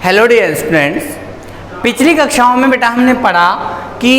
Hello dear students, पिछली कक्षाओं में बेटा हमने पढ़ा कि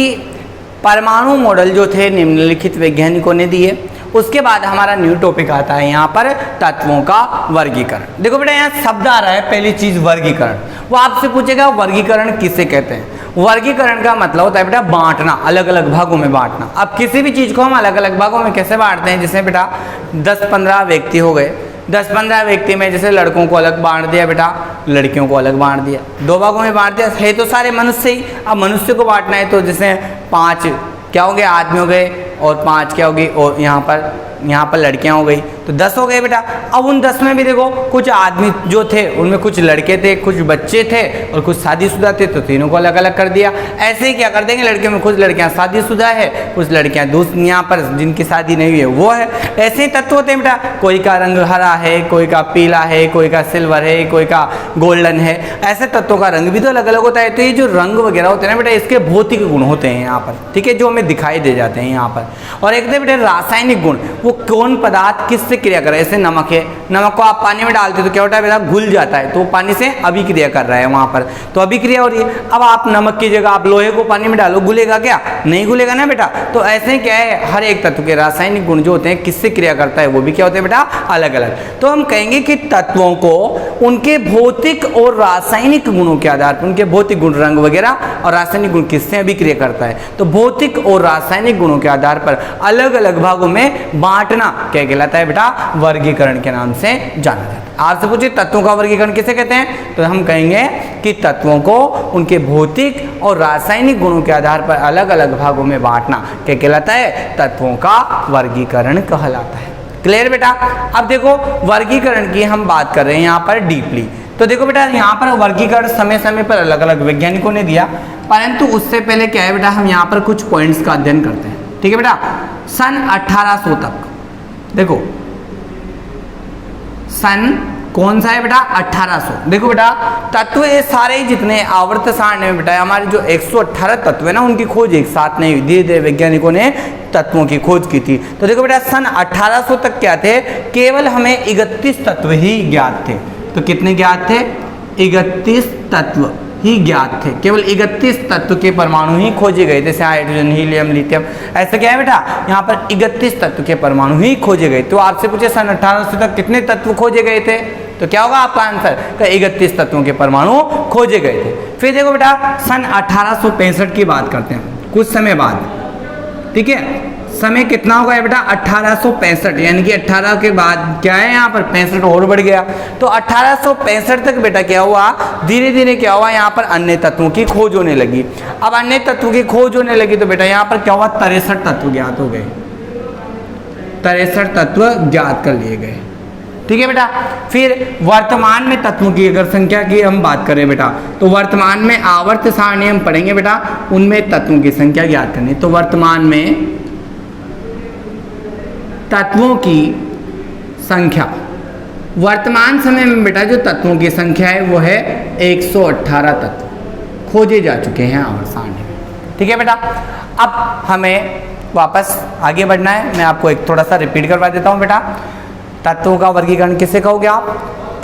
परमाणु मॉडल जो थे निम्नलिखित वैज्ञानिकों ने दिए। उसके बाद हमारा न्यू टॉपिक आता है यहाँ पर तत्वों का वर्गीकरण। देखो बेटा यहाँ शब्द आ रहा है, पहली चीज वर्गीकरण। वो आपसे पूछेगा वर्गीकरण किसे कहते हैं। वर्गीकरण का मतलब होता है बेटा बांटना, अलग अलग भागों में बांटना। अब किसी भी चीज को हम अलग अलग भागों में कैसे बांटते हैं, जैसे बेटा 10-15 व्यक्ति हो गए, 10-15 व्यक्ति में जैसे लड़कों को अलग बांट दिया बेटा, लड़कियों को अलग बांट दिया, 2 भागों में बांट दिया। है तो सारे मनुष्य ही, अब मनुष्य को बांटना है तो जैसे 5 क्या हो गए आदमी हो गए और 5 क्या होगी, और यहाँ पर लड़कियां हो गई तो 10 हो गए बेटा। अब उन 10 में भी देखो कुछ आदमी जो थे उनमें कुछ लड़के थे, कुछ बच्चे थे और कुछ शादीशुदा थे, तो तीनों को अलग अलग कर दिया। ऐसे ही क्या कर देंगे, लड़कियों में कुछ लड़कियां शादीशुदा है, कुछ लड़कियां दूसरी यहाँ पर जिनकी शादी नहीं हुई है वो है। ऐसे ही तत्व होते हैं बेटा, कोई का रंग हरा है, कोई का पीला है, कोई का सिल्वर है, कोई का गोल्डन है। ऐसे तत्वों का रंग भी तो अलग अलग होता है। तो ये जो रंग वगैरह होते हैं ना बेटा, इसके भौतिक गुण होते हैं यहाँ पर, ठीक है, जो हमें दिखाई दे जाते हैं यहाँ पर। और एक बेटा रासायनिक गुण, वो कौन पदार्थ किससे क्रिया कर रहा है। जैसे नमक है, नमक को आप पानी में डालते हो तो क्या होता है बेटा, घुल जाता है, तो पानी से अभिक्रिया कर रहा है वहां पर, तो अभिक्रिया हो रही है। अब आप नमक की जगह आप लोहे को पानी में डालो, घुलेगा क्या, नहीं घुलेगा ना बेटा। तो ऐसे ही क्या है, हर एक तत्व के रासायनिक गुण जो होते हैं किससे क्रिया करता है, वो भी क्या होते हैं बेटा अलग अलग। तो हम कहेंगे कि तत्वों को उनके भौतिक और रासायनिक गुणों के आधार पर, उनके भौतिक गुण रंग वगैरह और रासायनिक गुण किससे अभिक्रिया करता है, तो भौतिक और रासायनिक गुणों के आधार पर अलग अलग भागों में बांटना क्या कहलाता है बेटा, वर्गीकरण के नाम से जाना जाता है। आपसे पूछिए तत्वों का वर्गीकरण किसे कहते हैं, तो हम कहेंगे कि तत्वों को उनके भौतिक और रासायनिक गुणों के आधार पर अलग अलग भागों में बांटना क्या कहलाता है, तत्वों का वर्गीकरण कहलाता है। क्लियर बेटा। अब देखो वर्गीकरण की हम बात कर रहे हैं यहाँ पर डीपली। तो देखो बेटा यहाँ पर वर्गीकरण समय समय पर अलग अलग वैज्ञानिकों ने दिया, परंतु उससे पहले क्या है बेटा, हम यहाँ पर कुछ पॉइंट्स का अध्ययन करते हैं, ठीक है बेटा। सन 1800 तक देखो, सन कौन सा है बेटा, 1800। देखो बेटा तत्व ये सारे जितने आवर्त सारणी में बेटा हमारे जो 118 तत्व है ना, उनकी खोज एक साथ नहीं हुई, धीरे धीरे वैज्ञानिकों ने तत्वों की खोज की थी। तो देखो बेटा सन 1800 तक क्या थे, केवल हमें 31 तत्व ही ज्ञात थे। तो कितने ज्ञात थे, 31 तत्व ही ज्ञात थे, केवल 31 तत्व के परमाणु ही खोजे गए, जैसे हाइड्रोजन, हीलियम, लिथियम। ऐसा क्या है बेटा, यहाँ पर 31 तत्व के परमाणु ही खोजे गए। तो आपसे पूछे सन 1800 तक कितने तत्व खोजे गए थे, तो क्या होगा आपका आंसर, 31 तत्वों के परमाणु खोजे गए थे। फिर देखो बेटा सन 1865 की बात करते हैं, कुछ समय बाद, ठीक है। समय कितना होगा बेटा, 1865, यानी कि 18 के बाद क्या है यहाँ पर 65 और बढ़ गया। तो 1865 तक बेटा क्या हुआ, धीरे धीरे क्या हुआ, यहाँ पर अन्य तत्वों की खोज होने लगी। अब अन्य तत्वों की खोज होने लगी तो बेटा यहाँ पर क्या हुआ, 63 तत्व ज्ञात हो गए, 63 तत्व ज्ञात कर लिए गए, ठीक है बेटा। फिर वर्तमान में तत्वों की अगर संख्या की हम बात करें बेटा, तो वर्तमान में आवर्त सारणी हम पढ़ेंगे बेटा, उनमें तत्वों की संख्या ज्ञात करनी। तो वर्तमान में तत्वों की संख्या, वर्तमान समय में बेटा जो तत्वों की संख्या है वो है 118 तत्व खोजे जा चुके हैं आवर्त सारणी में, ठीक है बेटा। अब हमें वापस आगे बढ़ना है, मैं आपको एक थोड़ा सा रिपीट करवा देता हूं बेटा। तत्वों का वर्गीकरण किसे कहोगे आप,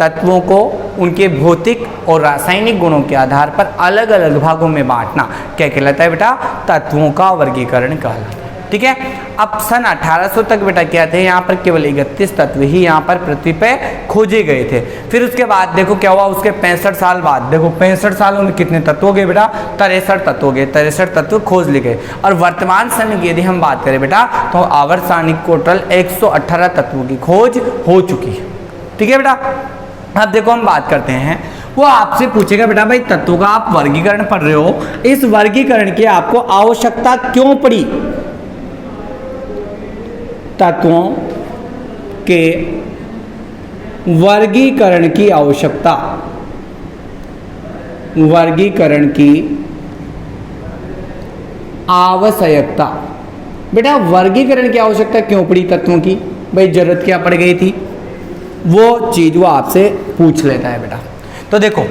तत्वों को उनके भौतिक और रासायनिक गुणों के आधार पर अलग अलग भागों में बांटना क्या कहलाता है बेटा, तत्वों का वर्गीकरण कहलाता है, ठीक है। अब सन 1800 तक बेटा क्या थे, यहाँ पर केवल 31 तत्व ही यहाँ पर पृथ्वी पे खोजे गए थे। फिर उसके बाद देखो क्या हुआ, उसके 65 साल बाद देखो 65 सालों में कितने तत्व हो गए बेटा, 63 तत्व हो गए, 63 तत्व खोज लिए गए। और वर्तमान समय की यदि हम बात करें बेटा, तो आवर्त सारणी टोटल 118 तत्वों की खोज हो चुकी है, ठीक है बेटा। अब देखो हम बात करते हैं, वो आपसे पूछेगा बेटा भाई तत्वों का आप वर्गीकरण पढ़ रहे हो, इस वर्गीकरण की आपको आवश्यकता क्यों पड़ी, तत्वों के वर्गीकरण की आवश्यकता, वर्गीकरण की आवश्यकता बेटा, वर्गीकरण की आवश्यकता क्यों पड़ी तत्वों की, भाई जरूरत क्या पड़ गई थी, वो चीज वो आपसे पूछ लेता है बेटा। तो देखो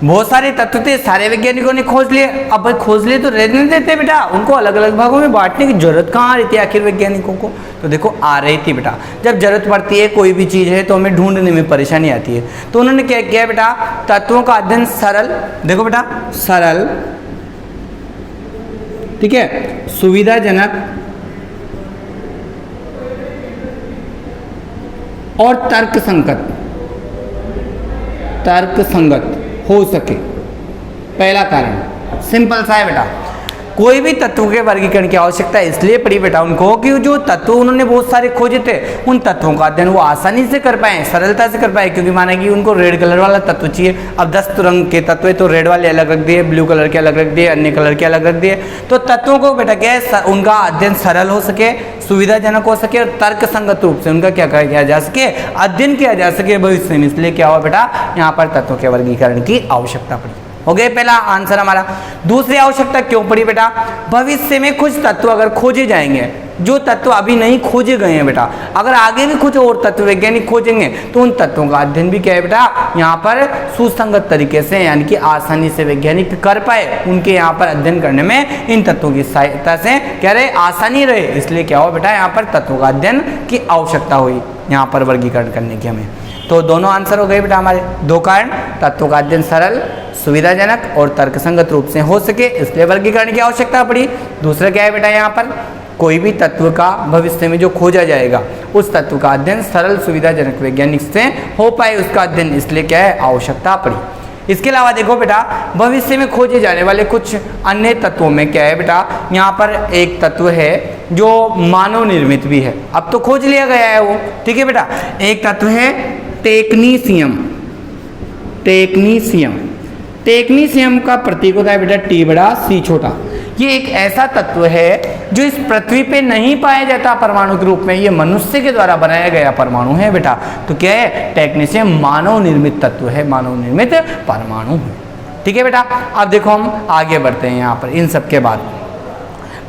बहुत सारे तत्व थे, सारे वैज्ञानिकों ने खोज लिए। अब भाई खोज लिए तो रहने देते बेटा, उनको अलग अलग भागों में बांटने की जरूरत कहाँ आ रही थी आखिर वैज्ञानिकों को? तो देखो आ रही थी बेटा, जब जरूरत पड़ती है कोई भी चीज़ है तो हमें ढूंढने में परेशानी आती है। तो उन्होंने क्या किया बेटा, तत्वों का अध्ययन सरल, देखो बेटा सरल, ठीक है, सुविधाजनक और तर्क संगत हो सके। पहला कारण सिंपल सा है बेटा, कोई भी तत्व के वर्गीकरण की आवश्यकता इसलिए पड़ी बेटा उनको कि जो तत्व उन्होंने बहुत सारे खोजे थे उन तत्वों का अध्ययन वो आसानी से कर पाए, सरलता से कर पाए। क्योंकि माना कि उनको रेड कलर वाला तत्व चाहिए, अब 10 रंग के तत्व है तो रेड वाले अलग रख दिए, ब्लू कलर के अलग रख दिए, अन्य कलर के अलग रख दिए। तो तत्वों को बेटा क्या है, उनका अध्ययन सरल हो सके, सुविधाजनक हो सके और तर्क संगत रूप से उनका क्या किया जा सके, अध्ययन किया जा सके भविष्य में। इसलिए क्या हुआ बेटा, यहाँ पर तत्वों के वर्गीकरण की आवश्यकता पड़ी। हो गया पहला आंसर हमारा। दूसरी आवश्यकता क्यों पड़ी बेटा, भविष्य में कुछ तत्व अगर खोजे जाएंगे, जो तत्व अभी नहीं खोजे गए हैं बेटा, अगर आगे भी कुछ और तत्व वैज्ञानिक खोजेंगे तो उन तत्वों का अध्ययन भी क्या है बेटा, यहाँ पर सुसंगत तरीके से यानी कि आसानी से वैज्ञानिक कर पाए, उनके यहाँ पर अध्ययन करने में इन तत्वों की सहायता से क्या रहे, आसानी रहे। इसलिए क्या हुआ बेटा, यहाँ पर तत्वों का अध्ययन की आवश्यकता हुई यहाँ पर वर्गीकरण करने की हमें। तो दोनों आंसर हो गए बेटा हमारे, दो कारण, तत्वों का अध्ययन सरल, सुविधाजनक और तर्कसंगत रूप से हो सके, इसलिए वर्गीकरण की आवश्यकता पड़ी। दूसरा क्या है बेटा, यहाँ पर कोई भी तत्व का भविष्य में जो खोजा जाएगा उस तत्व का अध्ययन सरल सुविधाजनक वैज्ञानिक से हो पाए, उसका अध्ययन इसलिए क्या है, आवश्यकता पड़ी। इसके अलावा देखो बेटा, भविष्य में खोजे जाने वाले कुछ अन्य तत्वों में क्या है बेटा, यहाँ पर एक तत्व है जो मानव निर्मित भी है, अब तो खोज लिया गया है वो, ठीक है बेटा। एक तत्व है टेक्नीशियम, टेक्नीशियम का प्रतीक होता है बेटा टी बड़ा सी छोटा। ये एक ऐसा तत्व है जो इस पृथ्वी पे नहीं पाया जाता परमाणु के रूप में, ये मनुष्य के द्वारा बनाया गया परमाणु है बेटा। तो क्या है, टेक्नीशियम मानव निर्मित तत्व है, मानव निर्मित परमाणु है, ठीक है बेटा। अब देखो हम आगे बढ़ते हैं, यहाँ पर इन सब के बाद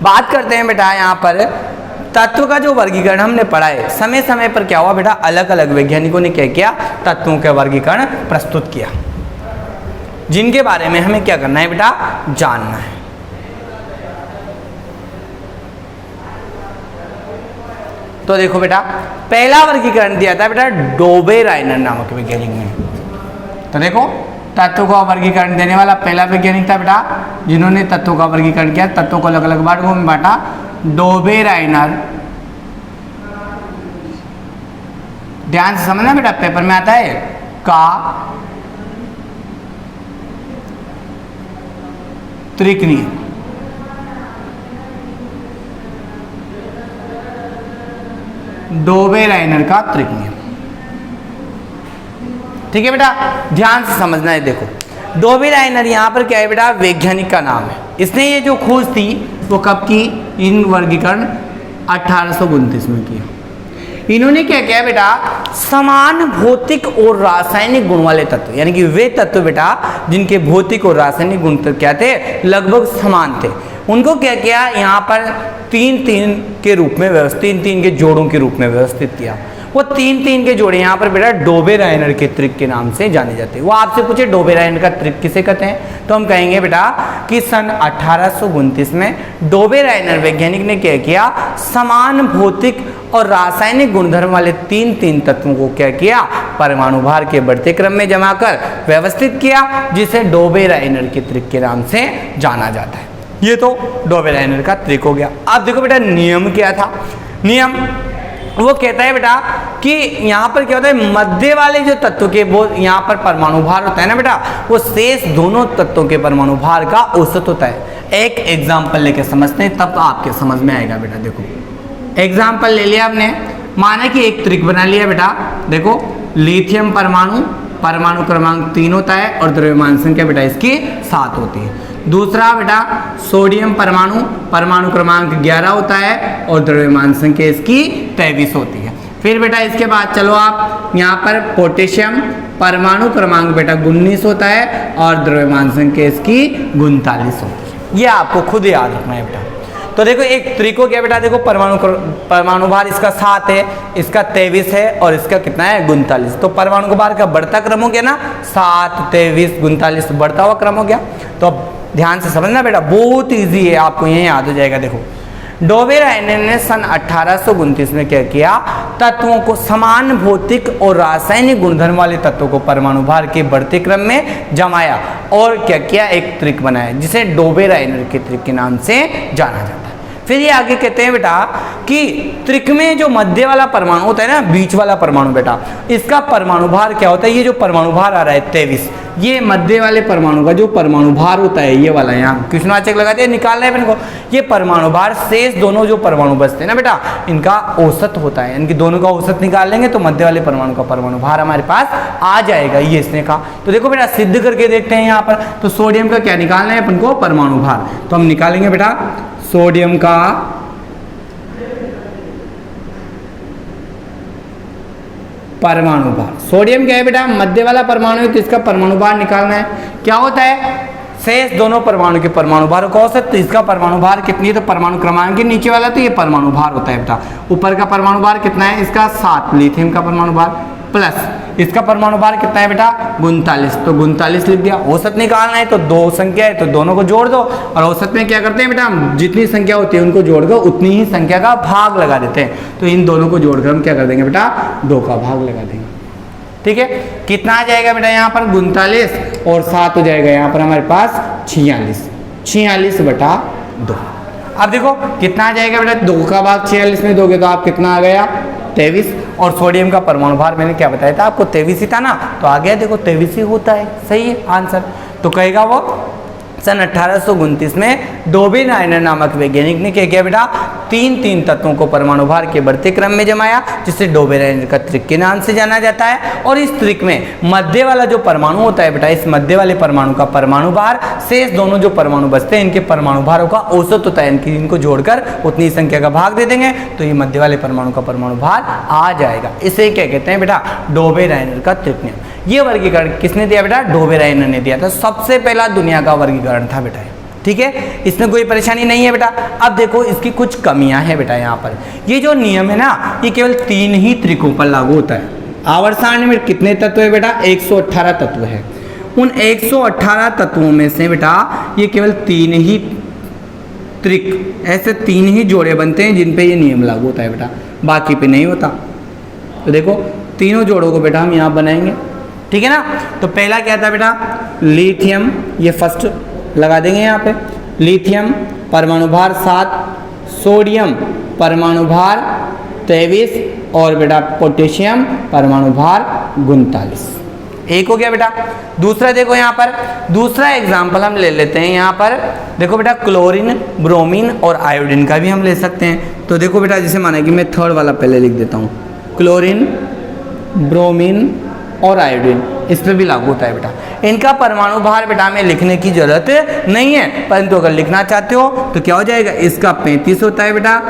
बात करते हैं बेटा। यहाँ पर तत्व का जो वर्गीकरण हमने पढ़ा है, समय समय पर क्या हुआ बेटा, अलग अलग वैज्ञानिकों ने क्या किया, तत्वों का वर्गीकरण प्रस्तुत किया, जिनके बारे में हमें क्या करना है बेटा, जानना है। तो देखो बेटा, पहला वर्गीकरण दिया था बेटा डोबेराइनर नामक वैज्ञानिक ने। तो देखो, तत्वों का वर्गीकरण देने वाला पहला वैज्ञानिक था बेटा जिन्होंने तत्वों का वर्गीकरण किया, तत्वों को अलग अलग वर्गों में बांटा, डोबेराइनर। ध्यान से समझना बेटा, पेपर में आता है का त्रिकनी, डोबेराइनर का त्रिक नियम, ठीक है बेटा, ध्यान से समझना है। देखो, डोबेराइनर यहाँ पर क्या है बेटा, वैज्ञानिक का नाम है। इसने ये जो खोज थी वो कब की, इन वर्गीकरण 1829 में किया। इन्होंने क्या किया बेटा, समान भौतिक और रासायनिक गुण वाले तत्व, यानी कि वे तत्व बेटा जिनके भौतिक और रासायनिक गुण क्या थे, लगभग समान थे, उनको क्या किया, यहाँ पर तीन तीन के रूप में व्यवस्थित, तीन तीन के जोड़ों के रूप में व्यवस्थित किया। वो तीन तीन के जोड़े यहाँ पर बेटा डोबेराइनर के त्रिक के नाम से जाने जाते हैं। वो आपसे पूछे डोबेराइनर का त्रिक किसे कहते हैं, तो हम कहेंगे बेटा कि सन 1829 में डोबेराइनर वैज्ञानिक ने क्या किया, समान भौतिक और रासायनिक गुणधर्म वाले तीन तीन तत्वों को क्या किया, परमाणु भार के बढ़ते क्रम में जमा कर व्यवस्थित किया, जिसे डोबेराइनर के त्रिक के नाम से जाना जाता है। ये तो डोबेराइनर का त्रिक हो गया। अब देखो बेटा, नियम क्या था, नियम वो कहता है बेटा कि यहाँ पर क्या होता है, मध्य वाले जो तत्व के वो यहाँ पर परमाणु भार होता है ना बेटा, वो शेष दोनों तत्वों के परमाणु भार का औसत होता है। एक एग्जाम्पल लेके समझते हैं, तब तो आपके समझ में आएगा बेटा। देखो, एग्जाम्पल ले लिया हमने, माना कि एक त्रिक बना लिया बेटा। देखो, लिथियम परमाणु, परमाणु क्रमांक 3 होता है और द्रव्यमान संख्या बेटा इसकी 7 होती है। दूसरा बेटा सोडियम परमाणु, परमाणु क्रमांक 11 होता है और द्रव्यमान संख्या इसकी 23 होती है। फिर बेटा इसके बाद चलो आप यहाँ पर पोटेशियम, परमाणु क्रमांक बेटा 19 होता है और द्रव्यमान संख्या इसकी 39 होती है। ये आपको खुद याद रखना है बेटा। तो देखो एक त्रिक हो गया बेटा, देखो परमाणु भार इसका 7 है, इसका 23 है और इसका कितना है 39। तो परमाणु भार का बढ़ता क्रम हो गया ना, 7, 23, 39 बढ़ता हुआ क्रम हो गया। तो अब ध्यान से समझना बेटा, बहुत ईजी है, आपको यही याद हो जाएगा। देखो डोबेराइनर ने सन 1829 में क्या किया, तत्वों को समान भौतिक और रासायनिक गुणधर्म वाले तत्वों को परमाणु भार के बढ़ते क्रम में जमाया और क्या किया, एक त्रिक बनाया जिसे डोबेराइनर के त्रिक के नाम से जाना जाता है। फिर ये आगे कहते हैं बेटा कि त्रिक में जो मध्य वाला परमाणु होता है ना, बीच वाला परमाणु बेटा, इसका परमाणु भार क्या होता है, ये जो परमाणु भार आ रहा है 23, ये मध्य वाले परमाणु का जो परमाणु भार होता है, ये वाला यहाँ कृष्णवाचक लगा दिया, निकालना है इनको। ये परमाणु भार शेष दोनों जो परमाणु बचते हैं ना बेटा, इनका औसत होता है, इनकी दोनों का औसत निकाल लेंगे तो मध्य वाले परमाणु का परमाणु भार हमारे पास आ जाएगा, ये इसने कहा। तो देखो बेटा सिद्ध करके देखते हैं यहाँ पर। तो सोडियम का क्या निकालना है अपन को, परमाणु भार। तो हम निकालेंगे बेटा सोडियम का परमाणु भार। सोडियम क्या है बेटा, मध्य वाला परमाणु है, तो इसका परमाणु भार निकालना है। क्या होता है, शेष दोनों परमाणु के परमाणु भार का औसत। तो इसका परमाणु भार कितनी है, तो परमाणु क्रमांक के नीचे वाला तो ये परमाणु भार होता है बेटा। ऊपर का परमाणु भार कितना है, इसका 7, लिथियम का परमाणु भार, प्लस इसका परमाणु भार कितना है बेटा 39। तो 39 लिख दिया। औसत निकालना है तो दो संख्या है तो दोनों को जोड़ दो, और औसत में क्या करते हैं बेटा, हम जितनी संख्या होती है उनको जोड़कर उतनी ही संख्या का भाग लगा देते हैं। तो इन दोनों को जोड़कर हम क्या कर देंगे बेटा, 2 का भाग लगा देंगे। ठीक है, कितना आ जाएगा बेटा यहाँ पर 39 और 7 हो जाएगा यहाँ पर हमारे पास 46, 46/2। अब देखो कितना आ जाएगा बेटा, 2 का भाग 46 में दोगे तो आप कितना आ गया 23। और सोडियम का परमाणु भार मैंने क्या बताया था आपको, 23 ही था ना, तो आ गया देखो 23 ही होता है। सही है आंसर। तो कहेगा वो सन 1829 में डोबेराइनर नामक वैज्ञानिक ने क्या किया बेटा, 3 तत्वों को परमाणु भार के बढ़ते क्रम में जमाया, जिसे डोबेराइनर का त्रिक के नाम से जाना जाता है। और इस त्रिक में मध्य वाला जो परमाणु होता है बेटा, इस मध्य वाले परमाणु का परमाणु भार शेष दोनों जो परमाणु बचते हैं इनके परमाणु भारों का औसत होता है, इनको जोड़कर उतनी संख्या का भाग दे देंगे तो ये मध्य वाले परमाणु का परमाणु भार आ जाएगा। इसे क्या कहते हैं बेटा, डोबेराइनर का त्रिक नियम। ये वर्गीकरण किसने दिया बेटा, डोबेराइनर ने दिया था। सबसे पहला दुनिया का वर्गीकरण था बेटा, ठीक है, इसमें कोई परेशानी नहीं है बेटा। अब देखो इसकी कुछ कमियां हैं बेटा। यहाँ पर ये जो नियम है ना, ये केवल 3 ही त्रिकों पर लागू होता है। आवर्त सारणी में कितने तत्व है बेटा, 118 तत्व है। उन 118 तत्वों में से बेटा ये केवल 3 ही त्रिक, ऐसे 3 ही जोड़े बनते हैं जिन पे ये नियम लागू होता है बेटा, बाकी पे नहीं होता। तो देखो तीनों जोड़ों को बेटा हम यहाँ बनाएंगे, ठीक है ना। तो पहला क्या था बेटा, लिथियम, ये फर्स्ट लगा देंगे यहाँ पे, लिथियम परमाणु भार 7, सोडियम परमाणु भार 23 और बेटा पोटेशियम परमाणु भार 39। एक हो गया बेटा। दूसरा देखो यहाँ पर, दूसरा एग्जाम्पल हम ले लेते हैं यहाँ पर। देखो बेटा क्लोरीन, ब्रोमीन और आयोडीन का भी हम ले सकते हैं। तो देखो बेटा जैसे माना कि मैं थर्ड वाला पहले लिख देता हूँ, क्लोरीन, ब्रोमीन और आयोडीन, इस पर भी लागू होता है बेटा। इनका परमाणु भार बेटा में लिखने की जरूरत नहीं है, परंतु अगर लिखना चाहते हो तो क्या हो जाएगा, इसका 35 होता है बेटा,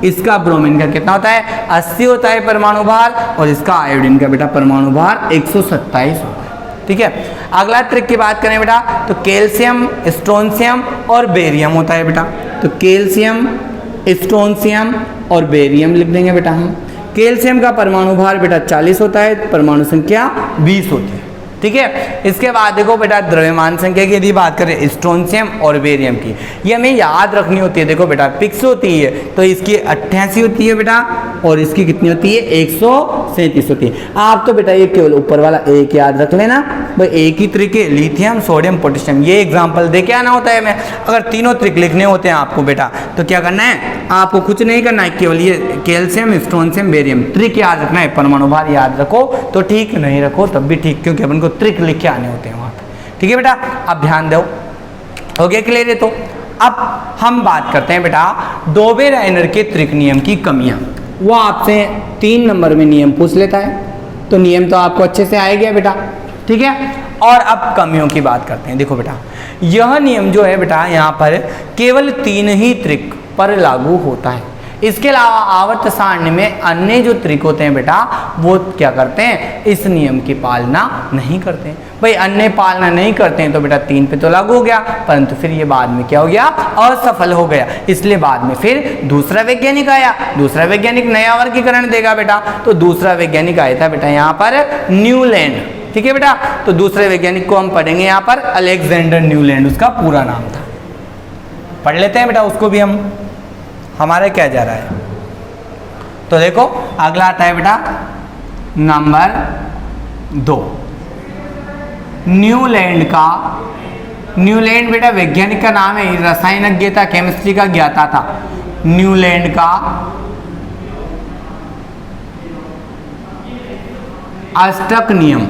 इसका ब्रोमीन का कितना होता है 80 होता है परमाणु भार, और इसका आयोडीन का बेटा परमाणु भार 127 होता है। ठीक है, अगला ट्रिक की बात करें बेटा तो कैल्शियम, स्ट्रोंशियम और बेरियम होता है बेटा। तो कैल्शियम, स्ट्रोंशियम और बेरियम लिख देंगे बेटा हम। कैल्शियम का परमाणु भार बेटा 40 होता है, परमाणु संख्या 20 होती है। ठीक है, इसके बाद देखो बेटा द्रव्यमान संख्या की यदि बात करें स्ट्रोंशियम और बेरियम की, ये हमें याद रखनी होती है। देखो बेटा फिक्स होती है तो इसकी 88 होती है बेटा, और इसकी कितनी होती है 137 होती है। आप तो बेटा ये केवल ऊपर वाला एक याद रख लेना भाई, एक ही त्रिक है लिथियम, सोडियम, पोटेशियम, ये एग्जाम्पल दे के आना होता है हमें। अगर तीनों त्रिक लिखने होते हैं आपको बेटा तो क्या करना है, आपको कुछ नहीं करना है, केवल ये कैल्शियम, स्ट्रोंशियम, बेरियम त्रिक याद रखना है। परमाणु भार याद रखो तो ठीक, नहीं रखो तब भी ठीक, क्योंकि अपन को ट्रिक लिख के आने होते हैं वहां पे। ठीक है बेटा, अब ध्यान दो, हो गया क्लियर है। तो अब हम बात करते हैं बेटा डोबेराइनर के त्रिक नियम की कमियां। वो आपसे 3 नंबर में नियम पूछ लेता है, तो नियम तो आपको अच्छे से आ गया बेटा। ठीक है, और अब कमियों की बात करते हैं। देखो बेटा यह नियम जो है बेटा यहाँ पर केवल 3 ही त्रिक पर लागू होता है। इसके अलावा आवर्त सारणी में अन्य जो त्रिक होते हैं बेटा वो क्या करते हैं, इस नियम की पालना नहीं करते हैं। भाई अन्य पालना नहीं करते हैं तो बेटा 3 पे तो लागू हो गया, परंतु फिर ये बाद में क्या हो गया, असफल हो गया। इसलिए बाद में फिर दूसरा वैज्ञानिक आया, दूसरा वैज्ञानिक नया वर्गीकरण देगा बेटा। तो दूसरा वैज्ञानिक आया था बेटा यहाँ पर न्यूलैंड, ठीक है बेटा। तो दूसरे वैज्ञानिक को हम पढ़ेंगे यहाँ पर अलेक्जेंडर न्यूलैंड, उसका पूरा नाम था। पढ़ लेते हैं बेटा उसको भी हम, हमारा क्या जा रहा है। तो देखो अगला आता है बेटा नंबर 2, न्यूलैंड का। न्यूलैंड बेटा वैज्ञानिक का नाम है, रसायनज्ञ था, केमिस्ट्री का ज्ञाता था। न्यूलैंड का अष्टक नियम,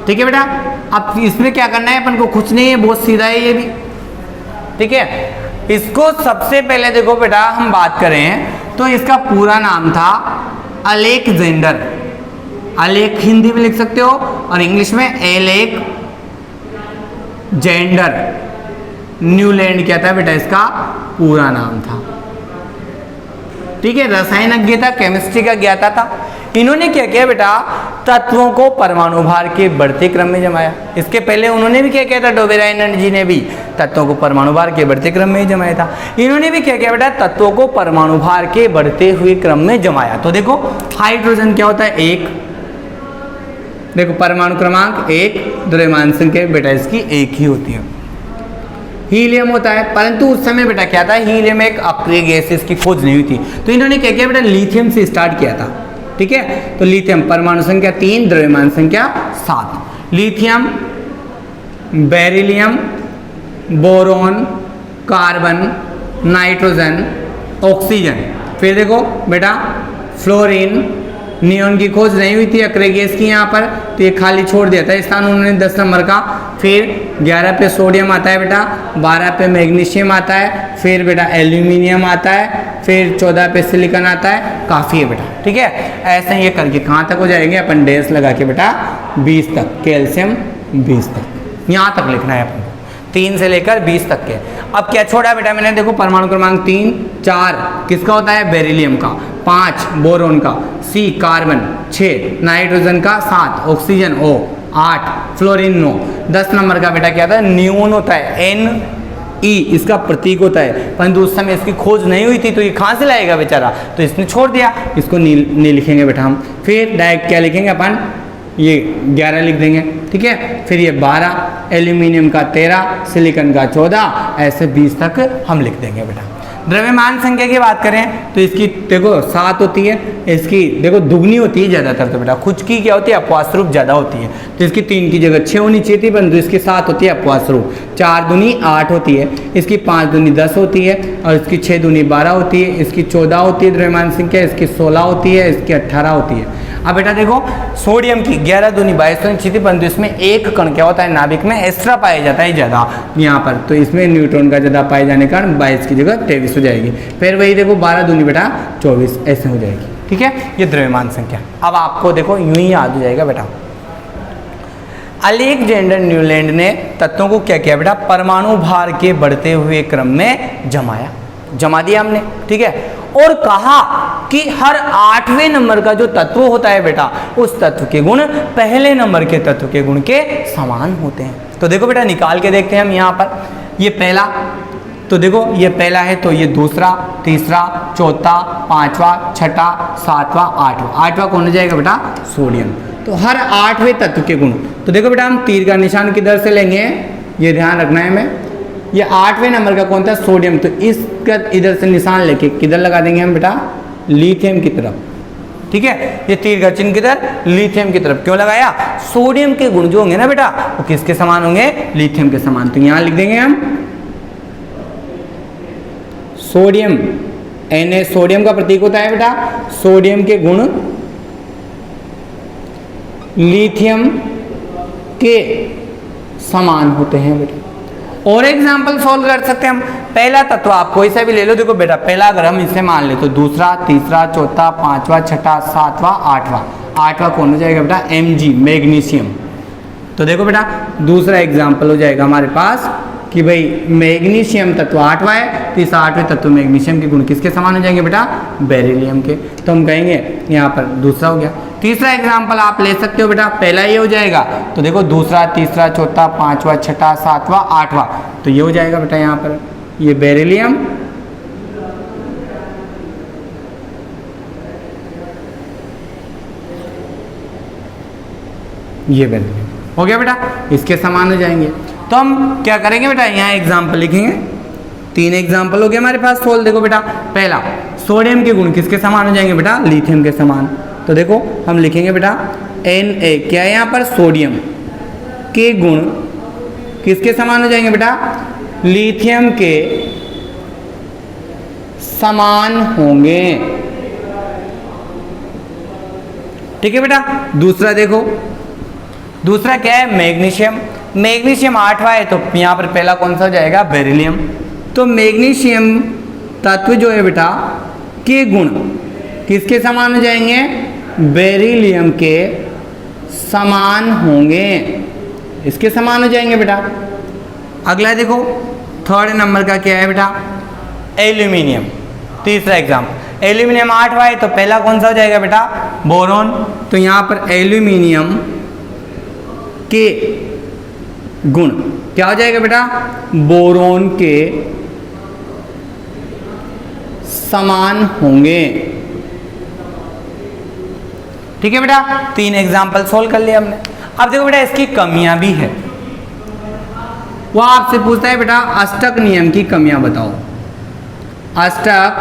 ठीक है बेटा। अब इसमें क्या करना है अपन को, कुछ नहीं है, बहुत सीधा है ये भी, ठीक है। इसको सबसे पहले देखो बेटा हम बात करें तो इसका पूरा नाम था अलेक्जेंडर। अलेक हिंदी में लिख सकते हो और इंग्लिश में एलेक्जेंडर न्यूलैंड क्या था बेटा, इसका पूरा नाम था, ठीक है। रसायनज्ञ था, केमिस्ट्री का ज्ञाता था। इन्होंने क्या किया बेटा, तत्वों को परमाणु भार के बढ़ते क्रम में जमाया। इसके पहले उन्होंने भी क्या किया था, डोबेराइनर जी ने भी तत्वों को परमाणु भार के बढ़ते क्रम में ही जमाया था। इन्होंने भी क्या किया बेटा, तत्वों को परमाणु भार के बढ़ते हुए क्रम में जमाया। तो देखो हाइड्रोजन क्या होता है, 1, देखो परमाणु क्रमांक 1, द्रव्यमान संख्या बेटा इसकी 1 ही होती है। हीलियम होता है, परंतु उस समय बेटा क्या था, हीलियम एक अक्रिय गैस, इसकी खोज नहीं हुई थी। तो इन्होंने क्या किया बेटा, लिथियम से स्टार्ट किया था, ठीक है। तो लिथियम परमाणु संख्या 3, द्रव्यमान संख्या 7। Lithium, beryllium, boron, carbon, nitrogen, oxygen. फिर देखो बेटा फ्लोरीन, नियोन की खोज नहीं हुई थी अक्रिय गैस की यहाँ पर, तो ये खाली छोड़ दिया था स्थान उन्होंने 10 नंबर का। फिर 11 पे सोडियम आता है बेटा, 12 पे मैग्नीशियम आता है, फिर बेटा एल्यूमिनियम आता है, फिर 14 पे सिलिकॉन आता है। काफ़ी है बेटा, ठीक है। ऐसे ही ये करके कहाँ तक हो जाएंगे, अपन डैश लगा के बेटा 20 तक, कैल्शियम 20 तक, यहाँ तक लिखना है अपन को, 3 से लेकर 20 तक के। अब क्या छोड़ा बेटा मैंने, देखो परमाणु क्रमांक 3, 4 किसका होता है, बेरिलियम का, 5 बोरोन का, C कार्बन, 6 नाइट्रोजन का, 7 ऑक्सीजन O, 8 फ्लोरीन 9, 10 नंबर का बेटा क्या था, नियोन होता है, Ne इसका प्रतीक होता है। परंतु उस समय इसकी खोज नहीं हुई थी तो ये कहाँ से लाएगा बेचारा, तो इसने छोड़ दिया, इसको नहीं लिखेंगे बेटा हम। फिर डायरेक्ट क्या लिखेंगे अपन, ये 11 लिख देंगे, ठीक है। फिर ये 12, एल्यूमिनियम का 13, सिलिकॉन का 14, ऐसे 20 तक हम लिख देंगे बेटा। द्रव्यमान संख्या की बात करें तो इसकी देखो 7 होती है, इसकी देखो दुगनी होती है ज़्यादातर तो बेटा, खुद की क्या होती है, अपवाद रूप ज़्यादा होती है। तो इसकी 3 की जगह 6 होनी चाहिए थी, परंतु इसकी 7 होती है अपवाद रूप। 4 दूनी 8 होती है, इसकी 5 दूनी 10 होती है, और इसकी 6 दूनी 12 होती है, इसकी 14 होती है द्रव्यमान संख्या, इसकी 16 होती है, इसकी 18 होती है। अब बेटा देखो सोडियम की 11 दूनी 22 होनी चाहिए थी, परंतु इसमें एक कण क्या होता है, नाभिक में एक्स्ट्रा पाया जाता है ज़्यादा यहाँ पर, तो इसमें न्यूट्रॉन का ज़्यादा पाए जाने के कारण 22 की जगह 23 हो जाएगी। फिर वही देखो 12 दूनी बेटा 24, ऐसे हो जाएगी, ठीक है। ये द्रव्यमान संख्या अब आपको देखो यूं ही याद हो जाएगा बेटा। अलेक्जेंडर न्यूलैंड ने तत्वों को क्या किया बेटा, परमाणु भार के बढ़ते हुए क्रम में जमा दिया हमने, ठीक है। और कहा कि हर 8वें नंबर का जो तत्व होता है बेटा, उस तत्व के गुण पहले नंबर के तत्व के गुण के समान होते हैं। तो देखो बेटा निकाल के देखते हैं हम यहाँ पर, ये पहला, तो देखो ये पहला है, तो ये दूसरा, तीसरा, चौथा, 5वां, 6वां, 7वां, 8वां। 8वां कौन हो जाएगा बेटा, सोडियम। तो हर 8वें तत्व के गुण, तो देखो बेटा हम तीर का निशान किधर से लेंगे, ये ध्यान रखना है हमें। ये 8वें नंबर का कौन था, सोडियम, तो इसका इधर से निशान लेके किधर लगा देंगे हम बेटा, लिथियम की तरफ, ठीक है। ये तीर का चिन्ह किधर, लिथियम की तरफ क्यों लगाया, सोडियम के गुण जो होंगे ना बेटा वो किसके समान होंगे, लिथियम के समान। तो यहाँ लिख देंगे हम सोडियम, Na सोडियम का प्रतीक होता है बेटा, सोडियम के गुण लिथियम के समान होते हैं बेटा। और एग्जाम्पल सॉल्व कर सकते हैं हम। पहला तत्व आप कोई सा भी ले लो, देखो बेटा पहला अगर हम इसे मान ले तो दूसरा, तीसरा, चौथा, 5वां, 6वां, 7वां, 8वां। 8वां कौन हो जाएगा बेटा, Mg मैग्नीशियम। तो देखो बेटा दूसरा एग्जाम्पल हो जाएगा हमारे पास कि भाई मैग्नीशियम तत्व 8वां है, तो इस 8वें तत्व मैग्नीशियम के गुण किसके समान हो जाएंगे बेटा? बेरिलियम के। तो हम कहेंगे यहाँ पर दूसरा हो गया। तीसरा एग्जाम्पल आप ले सकते हो बेटा, पहला ये हो जाएगा, तो देखो दूसरा, तीसरा, चौथा, पांचवा, छठा, सातवां, आठवां, तो ये हो जाएगा बेटा यहाँ पर ये बेरिलियम, ये बेरिलियम हो गया बेटा, इसके समान हो जाएंगे। तो हम क्या करेंगे बेटा, यहाँ एग्जाम्पल लिखेंगे। 3 एग्जाम्पल हो गए हमारे पास सोल्व। देखो बेटा, पहला सोडियम के गुण किसके समान हो जाएंगे बेटा? लिथियम के समान। तो देखो हम लिखेंगे बेटा Na, क्या है यहाँ पर? सोडियम के गुण किसके समान हो जाएंगे बेटा? लिथियम के समान होंगे। ठीक है बेटा। दूसरा देखो, दूसरा क्या है? मैग्नीशियम। मैग्नीशियम 8वां है, तो यहाँ पर पहला कौन सा हो जाएगा? बेरिलियम। तो मैग्नीशियम तत्व जो है बेटा के गुण किसके समान हो जाएंगे? बेरिलियम के समान होंगे, इसके समान हो जाएंगे बेटा। अगला देखो, 3rd नंबर का क्या है बेटा? एल्यूमिनियम। तीसरा एग्जाम्पल, एल्यूमिनियम 8वां है, तो पहला कौन सा हो जाएगा बेटा? बोरोन। तो यहाँ पर एल्यूमिनियम के गुण क्या हो जाएगा बेटा? बोरोन के समान होंगे। ठीक है बेटा, 3 एग्जाम्पल सोल्व कर लिया हमने। अब देखो बेटा, इसकी कमियां भी है। वो आपसे पूछता है बेटा अष्टक नियम की कमियां बताओ। अष्टक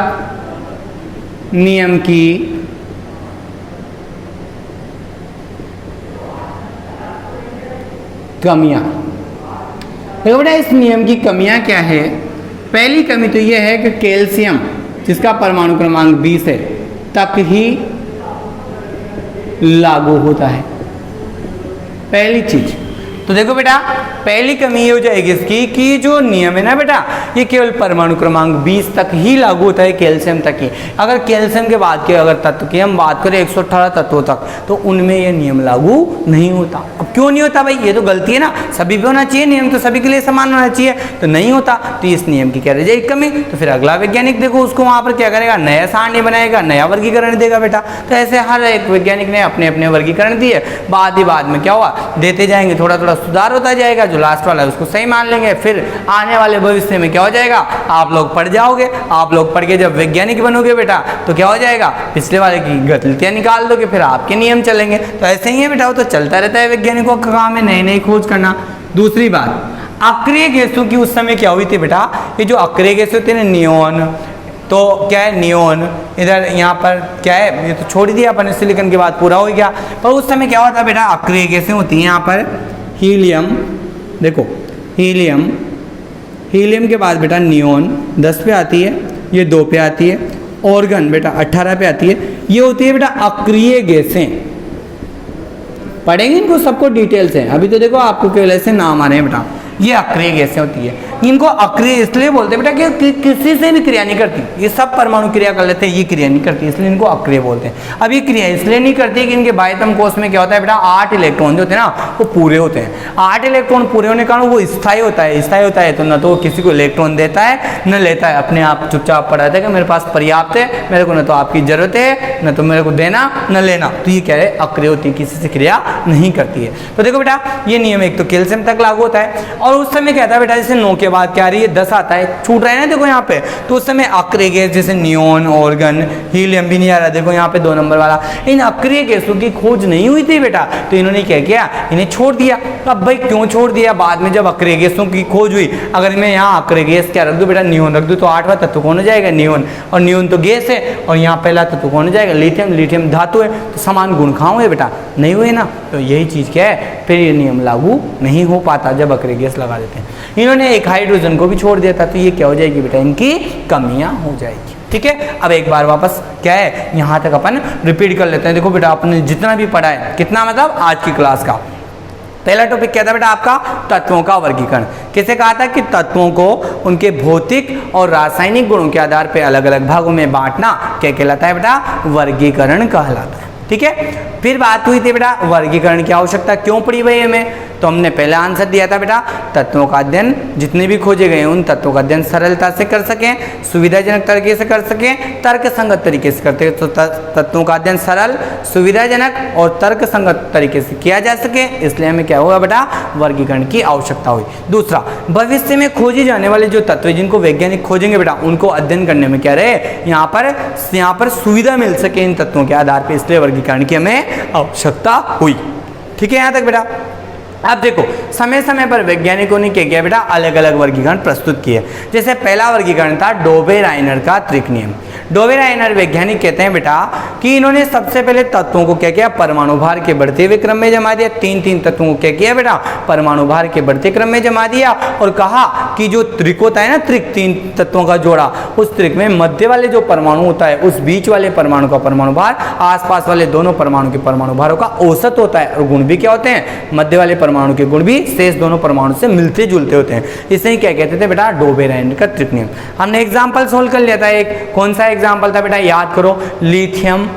नियम की कमियां। देखो बेटा, इस नियम की कमियां क्या है? पहली कमी तो यह है कि कैल्शियम जिसका परमाणु क्रमांक 20 है तक ही लागू होता है, पहली चीज। तो देखो बेटा, पहली कमी ये हो जाएगी इसकी कि जो नियम है ना बेटा, ये केवल परमाणु क्रमांक 20 तक ही लागू होता है, कैल्शियम तक ही। अगर कैल्शियम के बाद के अगर तत्व की हम बात करें 118 तत्वों तक, तो उनमें ये नियम लागू नहीं होता। अब क्यों नहीं होता भाई? ये तो गलती है ना, सभी पे होना चाहिए नियम, तो सभी के लिए समान होना चाहिए, तो नहीं होता। तो इस नियम की क्या रह जाएगी? कमी। तो फिर अगला वैज्ञानिक देखो उसको वहां पर क्या करेगा? नया सारणी बनाएगा, नया वर्गीकरण देगा बेटा। तो ऐसे हर एक वैज्ञानिक ने अपने अपने वर्गीकरण दिए, बाद में क्या हुआ? देते जाएंगे, थोड़ा थोड़ा सुधार होता जाएगा, जो लास्ट वाला है उसको सही मान लेंगे। फिर आने वाले भविष्य में क्या हो जाएगा? आप लोग पढ़ जाओगे, आप लोग पढ़ के जब वैज्ञानिक बनोगे बेटा, तो क्या हो जाएगा? पिछले वाले की गलतियां निकाल दोगे, फिर आपके नियम चलेंगे। तो ऐसे ही है बेटा, वो तो चलता रहता है वैज्ञानिकों का काम है नई नई खोज करना। दूसरी बात, अक्रिय गैसों की उस समय क्या हुई थी बेटा? ये जो अक्रिय गैस होते हैं, नियोन, तो क्या है? नियोन इधर यहाँ पर क्या है? ये तो छोड़ दिया अपन, सिलिकॉन के बाद पूरा हो गया। पर उस समय क्या होता है बेटा? अक्रिय गैसें होती हैं यहाँ पर हीलियम। देखो हीलियम, हीलियम के बाद बेटा नियोन 10 पे आती है, ये 2 पे आती है, ऑर्गन बेटा 18 पे आती है। ये होती है बेटा अक्रिय गैसें। पढ़ेंगे इनको सबको डिटेल से, अभी तो देखो आपको केवल ऐसे नाम आ रहे हैं बेटा। ये अक्रिय गैसें होती है। इनको अक्रिय इसलिए बोलते हैं बेटा कि किसी से भी क्रिया नहीं करती, ये सब परमाणु क्रिया कर लेते हैं, ये क्रिया नहीं करती, इसलिए इनको अक्रिय बोलते हैं। अब ये क्रिया इसलिए नहीं करती कि इनके बाह्यतम कोश में क्या होता है बेटा? 8 इलेक्ट्रॉन जो होते हैं ना, वो पूरे होते हैं। 8 इलेक्ट्रॉन पूरे होने के कारण वो स्थायी होता है। स्थायी होता है तो न तो किसी को इलेक्ट्रॉन देता है न लेता है, अपने आप चुपचाप पड़ा रहता है कि मेरे पास पर्याप्त है, मेरे को न तो आपकी जरूरत है न तो मेरे को देना न लेना। तो ये क्या है? अक्रिय होती है, किसी से क्रिया नहीं करती है। तो देखो बेटा, ये नियम एक तो कैल्शियम तक लागू होता है। और उस समय क्या था बेटा? जैसे 9 के बाद क्या आ रही है? 10 आता है, छूट रहा है ना देखो यहाँ पे। तो उस समय अक्रिय गैस जैसे नियोन, ऑर्गन, हीलियम भी नहीं आ रहा। देखो यहाँ पे 2 नंबर वाला, इन अक्रिय गैसों की खोज नहीं हुई थी बेटा, तो इन्होंने क्या किया? इन्हें छोड़ दिया। अब भाई क्यों छोड़ दिया? बाद में जब अक्रिय गैसों की खोज हुई, अगर मैं यहाँ अक्रिय गैस क्या रख दूँ बेटा? नियोन रख दूँ, तो 8वां तत्व कौन हो जाएगा? नियोन। और नियोन तो गैस है, और यहाँ पहला तत्व कौन हो जाएगा? लिथियम। लिथियम धातु है, तो समान गुण कहाँ हुए बेटा? नहीं हुए ना। तो यही चीज़ क्या है? फिर ये नियम लागू नहीं हो पाता जब अक्रिय गैस लगा देते हैं। इन्होंने एक हाइड्रोजन को भी छोड़ दिया था, तो ये क्या हो जाएगी बेटा? इनकी कमियां हो जाएगी। ठीक है, अब एक बार वापस क्या है यहाँ तक अपन रिपीट कर लेते हैं। देखो बेटा, आपने जितना भी पढ़ा है, कितना मतलब आज की क्लास का पहला टॉपिक क्या था बेटा? आपका तत्वों का वर्गीकरण। किसे कहा था कि तत्वों को उनके भौतिक और रासायनिक गुणों के आधार पर अलग अलग भागों में बांटना क्या कहलाता है बेटा? वर्गीकरण कहलाता है। ठीक है। फिर बात हुई थी बेटा वर्गीकरण की आवश्यकता क्यों पड़ी भाई हमें, तो हमने पहला आंसर दिया था बेटा तत्वों का अध्ययन जितने भी खोजे गए उन तत्वों का अध्ययन सरलता से कर सकें, सुविधाजनक तरीके से कर सकें, तर्क संगत तरीके से करते तो तत्वों का अध्ययन सरल, सुविधाजनक और तर्क संगत तरीके से किया जा सके, इसलिए हमें क्या हुआ बेटा वर्गीकरण की आवश्यकता हुई। दूसरा, भविष्य में खोजे जाने वाले जो तत्व जिनको वैज्ञानिक खोजेंगे बेटा उनको अध्ययन करने में क्या रहे, यहाँ पर सुविधा मिल सके इन तत्वों के आधार पर, इसलिए वर्गीकरण की हमें आवश्यकता हुई। ठीक है यहाँ तक बेटा। अब देखो समय समय पर वैज्ञानिकों ने क्या किया बेटा अलग अलग वर्गीकरण प्रस्तुत किए। जैसे पहला वर्गीकरण था डोबे-राइनर का त्रिक नियम। डोबे-राइनर वैज्ञानिक कहते हैं बेटा कि इन्होंने सबसे पहले तत्वों को क्या किया परमाणु भार के बढ़ते हुए क्रम में जमा दिया, तीन तत्वों को क्या किया बेटा परमाणु भार के बढ़ते क्रम में जमा दिया और कहा कि जो त्रिक होता है ना, त्रिक तीन तत्वों का जोड़ा, उस त्रिक में मध्य वाले जो परमाणु होता है उस बीच वाले परमाणु का परमाणु भार आसपास वाले दोनों परमाणु के परमाणु भारों का औसत होता है और गुण भी क्या होते हैं, मध्य वाले परमाणु के गुण भी शेष दोनों परमाणु से मिलते जुलते होते हैं। इसे ही क्या कहते थे बेटा डोबे-राइनर का त्रिक नियम। हमने एग्जांपल सोल्व कर लिया था, एक कौन सा एग्जांपल था बेटा याद करो, लिथियम,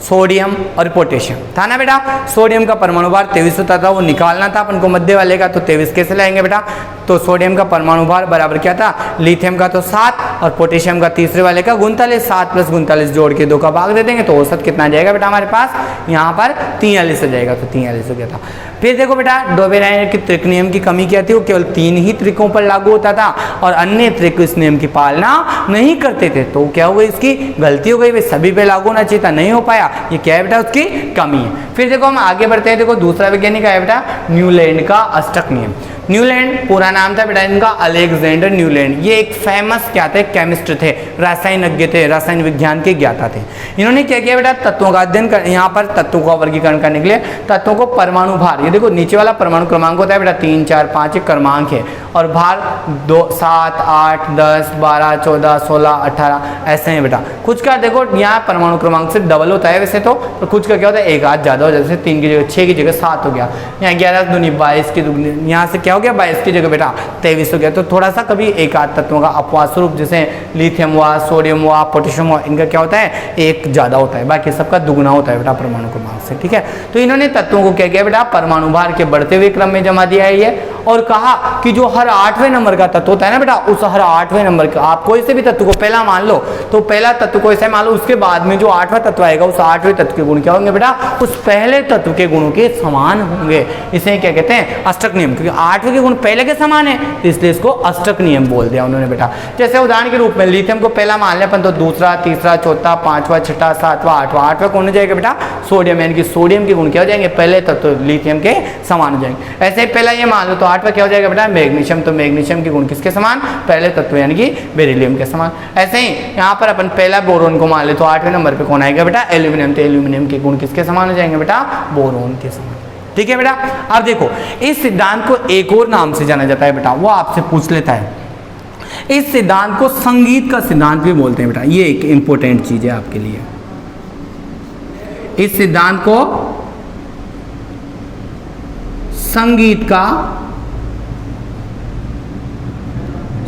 सोडियम और पोटेशियम था ना बेटा। सोडियम का परमाणु भार 23 होता था, वो निकालना था अपन को मध्य वाले का, तो 23 कैसे लाएंगे बेटा, तो सोडियम का परमाणु भार बराबर क्या था, लिथियम का तो 7 और पोटेशियम का तीसरे वाले का 39, 7 + 39 जोड़ के 2 का भाग दे देंगे तो औसत कितना आ जाएगा बेटा हमारे पास, यहाँ पर 43 आ जाएगा, तो 43 हो गया था। फिर देखो बेटा डोबे-राइनर के त्रिक नियम की कमी क्या थी, वो केवल 3 ही त्रिकों पर लागू होता था और अन्य त्रिक इस नियम की पालना नहीं करते थे, तो क्या हो गई इसकी गलती हो गई, वे सभी पे लागू होना चाहिए था, नहीं हो पाया, ये क्या है बेटा उसकी कमी है। फिर देखो हम आगे बढ़ते हैं, देखो दूसरा वैज्ञानिक है बेटा न्यूलैंड का अष्टक नियम। न्यूलैंड पूरा नाम था बेटा इनका अलेक्जेंडर न्यूलैंड। ये एक फेमस क्या थे, केमिस्ट थे, रासायनिज्ञ थे, रसायन विज्ञान के ज्ञाता थे। इन्होंने क्या किया बेटा तत्वों का अध्ययन कर, यहाँ पर तत्वों का वर्गीकरण करने के लिए तत्वों को परमाणु भार, ये देखो नीचे वाला परमाणु क्रमांक होता है बेटा 3, 4, 5 एक क्रमांक है और भार 2, 7, 8, 10, 12, 14, 16, 18 ऐसे हैं बेटा। कुछ का देखो यहाँ परमाणु क्रमांक से डबल होता है वैसे तो, और कुछ का क्या होता है एक आध ज्यादा हो जाता है, जैसे 3 की जगह 6 की जगह 7 हो गया, यहाँ 11 दूनी 22 की दूनी, यहाँ से क्या हो गया 22 की जगह बेटा 23 हो गया। तो थोड़ा सा कभी एक आध तत्वों का अपवाद स्वरूप जैसे लिथियम हुआ, सोडियम हुआ, पोटेशियम हुआ, इनका क्या होता है एक ज्यादा होता है, बाकी सबका दुगुना होता है बेटा परमाणु क्रमांक से। ठीक है, तो इन्होंने तत्वों को क्या किया बेटा परमाणु भार के बढ़ते हुए क्रम में जमा दिया है ये, और कहा कि जो हर 8वें नंबर का तत्व होता है ना बेटा, उस हर 8वें नंबर का आप कोई से भी तत्व को पहला मान लो, तो पहला तत्व को ऐसे मान लो, उसके बाद में जो 8वां तत्व आएगा उस 8वें तत्व के गुण क्या होंगे बेटा उस पहले तत्व के गुणों के समान होंगे। इसे क्या कहते हैं अष्टक नियम, क्योंकि 8वें के गुण पहले के समान है इसलिए इसको अष्टक नियम बोल दिया उन्होंने बेटा। जैसे उदाहरण के रूप में लिथियम को पहला मान ले अपन तो दूसरा, तीसरा, चौथा, 5वां, 6वां, 7वां, 8वां, 8वां कौन हो जाएगा बेटा सोडियम, यानी कि सोडियम के गुण क्या हो जाएंगे पहले तत्व लिथियम के समान हो जाएंगे। ऐसे ही पहला ये मान लो तो 8वां क्या हो जाएगा बेटा मैग्नीशियम, तो मैग्नीशियम के गुण किसके समान पहले तत्व यानी कि बेरिलियम के समान। ऐसे ही यहाँ पर अपन पहला बोरोन को मान ले तो 8वें नंबर पे कौन आएगा बेटा एल्यूमिनियम, तो एल्यूमिनियम के गुण किसके समान हो जाएंगे बेटा बोरोन के समान। ठीक है बेटा। अब देखो इस सिद्धांत को एक और नाम से जाना जाता है बेटा, वो आपसे पूछ लेता है, इस सिद्धांत को संगीत का सिद्धांत भी बोलते हैं बेटा, ये एक इंपॉर्टेंट चीज है आपके लिए। इस सिद्धांत को संगीत का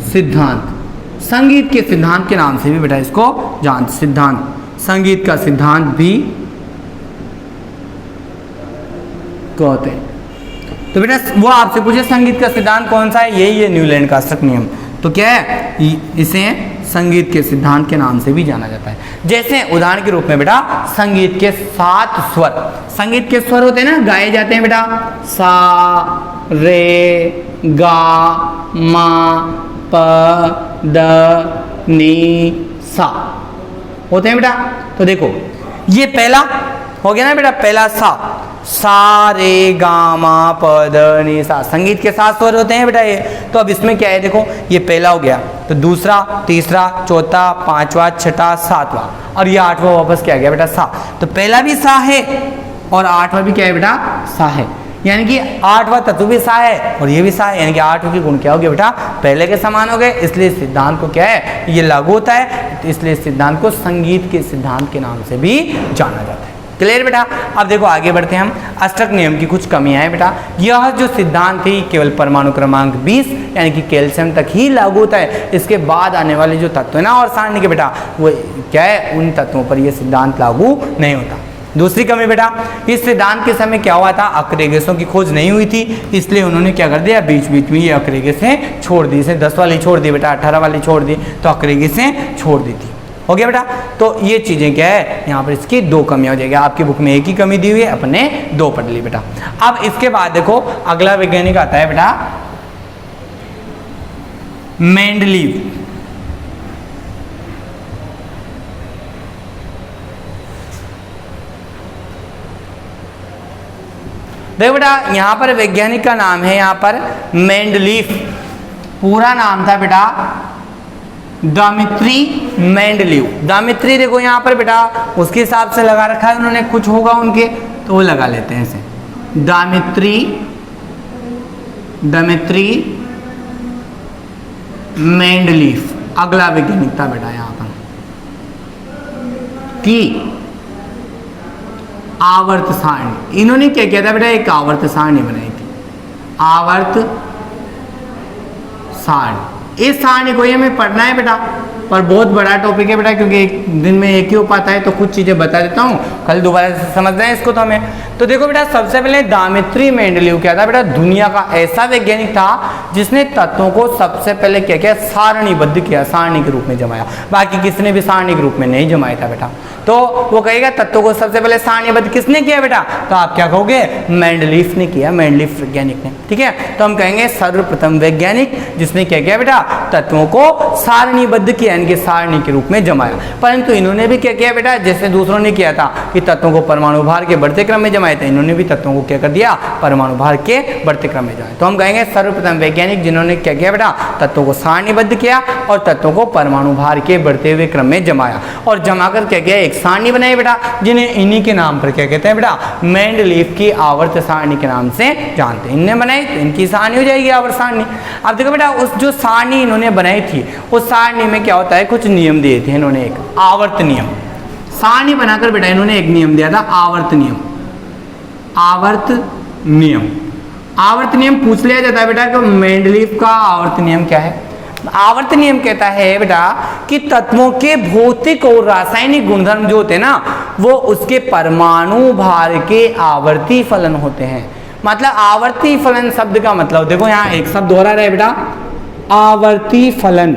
सिद्धांत, संगीत के सिद्धांत के नाम से भी बेटा इसको जान, सिद्धांत संगीत का सिद्धांत भी कहते हैं। तो बेटा वो आपसे पूछे संगीत का सिद्धांत कौन सा है, यही है न्यूलैंड का अष्टक नियम। तो क्या है इसे संगीत के सिद्धांत के नाम से भी जाना जाता है। जैसे उदाहरण के रूप में बेटा संगीत के 7 स्वर, संगीत के स्वर होते हैं ना गाए जाते हैं बेटा, सा रे गा मा प द नी सा होते हैं बेटा। तो देखो ये पहला हो गया ना बेटा, पहला सा रे गा मा प द नी सा, संगीत के 7 स्वर होते हैं बेटा ये। तो अब इसमें क्या है देखो ये पहला हो गया, तो दूसरा, तीसरा, चौथा, 5वां, 6वां, 7वां और ये 8वां वापस क्या गया बेटा सा। तो पहला भी सा है और 8वां भी क्या है बेटा सा है, यानी कि 8वां तत्व भी सा है और ये भी सा है, यानी कि 8 के गुण क्या हो गए बेटा पहले के समान हो गए, इसलिए सिद्धांत को क्या है ये लागू होता है, तो इसलिए सिद्धांत को संगीत के सिद्धांत के नाम से भी जाना जाता है। क्लियर बेटा। अब देखो आगे बढ़ते हैं हम, अष्टक नियम की कुछ कमियां हैं बेटा। यह जो सिद्धांत थी केवल परमाणु क्रमांक 20 यानी कि कैल्शियम तक ही लागू होता है, इसके बाद आने वाले जो तत्व है ना और सारणी के बेटा वो क्या है उन तत्वों पर यह सिद्धांत लागू नहीं होता। दूसरी कमी बेटा, इस सिद्धांत के समय क्या हुआ था, अक्रिय गैसों की खोज नहीं हुई थी, इसलिए उन्होंने क्या कर दिया, बीच बीच में ये अक्रिय गैसें छोड़ दी, इसे 10 वाली छोड़ दी बेटा, 18 वाली छोड़ दी, तो अक्रिय गैसें छोड़ दी थी। हो गया बेटा। तो ये चीज़ें क्या है, यहाँ पर इसकी 2 कमियाँ हो जाएगी। आपकी बुक में एक ही कमी दी हुई है, अपने 2 पढ़ ली बेटा। अब इसके बाद देखो अगला वैज्ञानिक आता है बेटा मेंडलीव। देखो बेटा यहाँ पर वैज्ञानिक का नाम है यहाँ पर मेंडलीव, पूरा नाम था बेटा दिमित्री मेंडलीव। दिमित्री देखो यहाँ पर बेटा उसके हिसाब से लगा रखा है उन्होंने, कुछ होगा उनके तो वो लगा लेते हैं ऐसे, दिमित्री मेंडलीव। अगला वैज्ञानिक था बेटा यहाँ पर कि आवर्त सारणी, इन्होंने क्या किया था बेटा, एक आवर्त सारणी बनाई थी, आवर्त सारणी। इस सारणी को ये हमें पढ़ना है बेटा, पर बहुत बड़ा टॉपिक है बेटा, क्योंकि एक दिन में एक ही हो पाता है, तो कुछ चीजें बता देता हूँ, कल दोबारा से समझना है इसको तो हमें। तो देखो बेटा सबसे पहले दिमित्री मेंडलीव क्या था बेटा, दुनिया का ऐसा वैज्ञानिक था जिसने तत्वों को सबसे पहले क्या किया, सारणीबद्ध किया, सारणी के रूप में जमाया। बाकी किसने भी सारणी के रूप में नहीं जमाया था बेटा। तो वो कहेगा तत्वों को सबसे पहले सारणीबद्ध किसने किया बेटा, तो आप क्या कहोगे, मेंडलीव ने किया, मेंडलीव वैज्ञानिक ने। ठीक है, तो हम कहेंगे सर्वप्रथम वैज्ञानिक जिसने क्या किया बेटा, तत्वों को सारणीबद्ध किया, इनके सारणी के रूप में जमाया। परंतु इन्होंने भी क्या किया बेटा, जैसे दूसरों ने किया था कि तत्वों को परमाणु भार के बढ़ते क्रम में जमाए थे, इन्होंने भी तत्वों को क्या कर दिया, परमाणु भार के बढ़ते क्रम में जमाया। तो हम कहेंगे सर्वप्रथम वैज्ञानिक जिन्होंने क्या किया बेटा, तत्वों को सारणीबद्ध किया और तत्वों को परमाणु भार के बढ़ते हुए क्रम में जमाया, और जमाकर क्या किया, एक सारणी बनाई बेटा, जिन्हें इन्हीं के नाम पर क्या कहते हैं बेटा, मेंडलीव की आवर्त सारणी के नाम से जानते हैं। इनने बनाई तो इनकी सारणी हो जाएगी आवर्त सारणी। अब देखो बेटा उस जो सारणी इन्होंने बनाई थी, उस सारणी में क्या होता है, कुछ नियम दिए थे इन्होंने, एक आवर्त नियम। सारणी बनाकर बेटा इन्होंने एक नियम दिया था, आवर्त नियम। आवर्त नियम, आवर्त नियम पूछ लिया जाता है बेटा कि मेंडलीव का आवर्त नियम क्या है। आवर्त नियम कहता है बेटा कि तत्वों के भौतिक और रासायनिक गुणधर्म जो होते हैं ना, वो उसके परमाणु भार के आवर्ती फलन होते हैं। मतलब आवर्ती फलन शब्द का मतलब देखो यहाँ एक शब्द दोहरा रहे बेटा, आवर्ती फलन।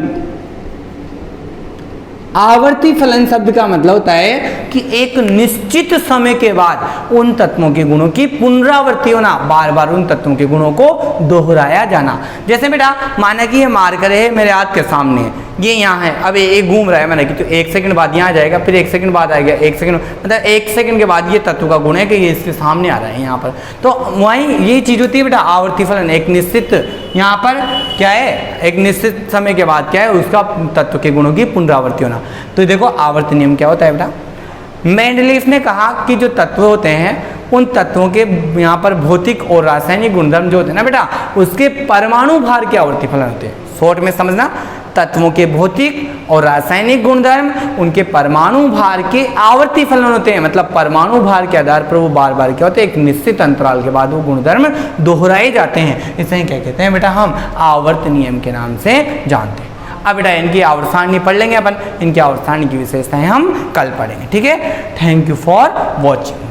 आवर्ती फलन शब्द का मतलब होता है कि एक निश्चित समय के बाद उन तत्वों के गुणों की पुनरावृत्ति होना, बार बार उन तत्वों के गुणों को दोहराया जाना। जैसे बेटा माना कि ये मार्कर है मेरे हाथ के सामने है, ये यहाँ है, अब ये घूम रहा है मैंने कि तो 1 सेकंड बाद यहाँ जाएगा, फिर 1 सेकंड बाद आएगा, 1 सेकंड मतलब 1 सेकंड के बाद ये तत्व का गुण है कि ये इसके सामने आ रहा है यहाँ पर। तो वहीं ये चीज होती है बेटा आवर्ती फलन, एक निश्चित यहाँ पर क्या है, एक निश्चित समय के बाद क्या है, उसका तत्व के गुणों की पुनरावृत्ति होना। तो देखो आवर्त नियम क्या होता है बेटा, मेंडलीव ने कहा कि जो तत्व होते हैं उन तत्वों के यहाँ पर भौतिक और रासायनिक गुणधर्म जो होते हैं ना बेटा, उसके परमाणु भार के आवर्ती फलन होते हैं। शॉर्ट में समझना, तत्वों के भौतिक और रासायनिक गुणधर्म उनके परमाणु भार के आवर्ती फलन होते हैं। मतलब परमाणु भार के आधार पर वो बार बार क्या होते हैं, एक निश्चित अंतराल के बाद वो गुणधर्म दोहराए जाते हैं। इसे क्या कहते हैं बेटा, हम आवर्त नियम के नाम से जानते हैं। अब बेटा इनकी आवर्त सारणी पढ़ लेंगे अपन, इनकी आवर्त सारणी की विशेषताएं हम कल पढ़ेंगे। ठीक है, थैंक यू फॉर वॉचिंग।